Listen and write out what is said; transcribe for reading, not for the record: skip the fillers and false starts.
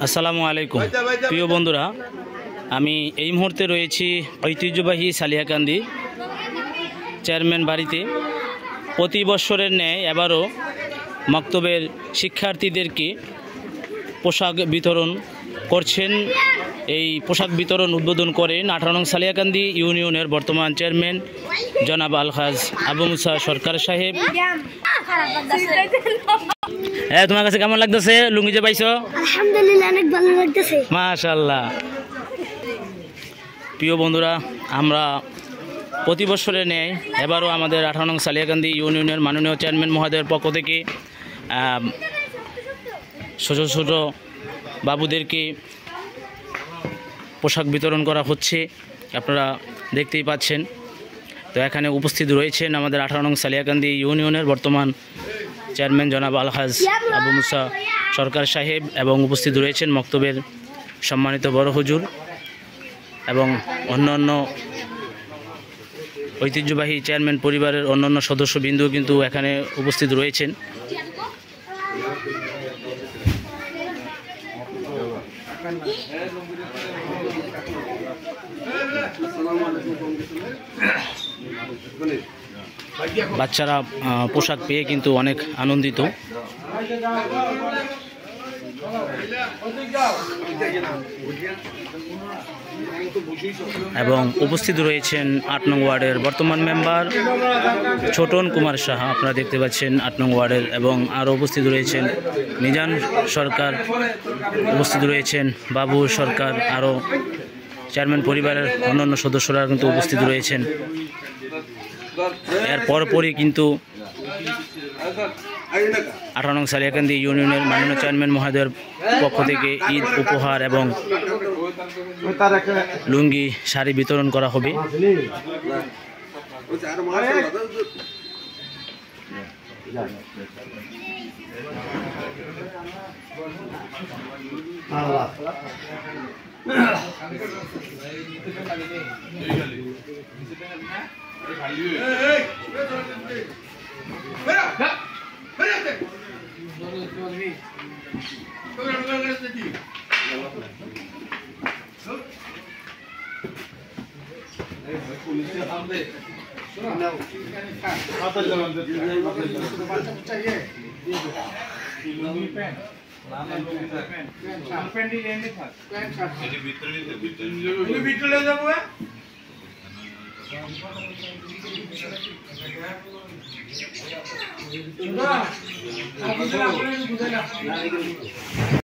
আসসালামু আলাইকুম প্রিয় বন্ধুরা, আমি এই মুহূর্তে রয়েছি ঐতিহ্যবাহী সালিয়াকান্দি চেয়ারম্যান বাড়িতে। প্রতি বছরের ন্যায় এবারও মক্তবের শিক্ষার্থীদেরকে পোশাক বিতরণ করছেন। এই পোশাক বিতরণ উদ্বোধন করেন 18 নং সালিয়াকান্দি ইউনিয়নের বর্তমান চেয়ারম্যান জনাব আলহাজ আবু মুসা সরকার সাহেব। হ্যাঁ, তোমার কাছে কেমন লাগতেছে লুঙ্গি যে পাইছো? আলহামদুলিল্লাহ, অনেক ভালো লাগতেছে। মাশাআল্লাহ। প্রিয় বন্ধুরা, আমরা প্রতি বছরের ন্যায় এবারও আমাদের 18 নং সালিয়াকান্দি ইউনিয়নের মাননীয় চেয়ারম্যান মহোদয়ের পক্ষ থেকে ছোট ছোট বাবুদেরকে পোশাক বিতরণ করা হচ্ছে, আপনারা দেখতেই পাচ্ছেন। তো এখানে উপস্থিত রয়েছেন আমাদের 18 নং সালিয়াকান্দি ইউনিয়নের বর্তমান চেয়ারম্যান জনাব আলহাজ আবু মুসা সরকার সাহেব, এবং উপস্থিত রয়েছেন মক্তবের সম্মানিত বড় হুজুর এবং অন্যান্য ঐতিহ্যবাহী চেয়ারম্যান পরিবারের অন্যান্য সদস্যবৃন্দ কিন্তু এখানে উপস্থিত রয়েছেন। বাচ্চারা পোশাক পেয়ে কিন্তু অনেক আনন্দিত। এবং উপস্থিত রয়েছেন 8 নং ওয়ার্ডের বর্তমান মেম্বার ছোটন কুমার সাহা, আপনারা দেখতে পাচ্ছেন 8 নং ওয়ার্ডের, এবং আরও উপস্থিত রয়েছেন মিজান সরকার, উপস্থিত রয়েছেন বাবু সরকার, আরও চেয়ারম্যান পরিবারের অন্যান্য সদস্যরা কিন্তু উপস্থিত রয়েছেন। এর পরপরই কিন্তু 18 নং সালিয়াকান্দি ইউনিয়নের মাননীয় চেয়ারম্যান মহোদয়ের পক্ষ থেকে ঈদ উপহার এবং লুঙ্গি শাড়ি বিতরণ করা হবে।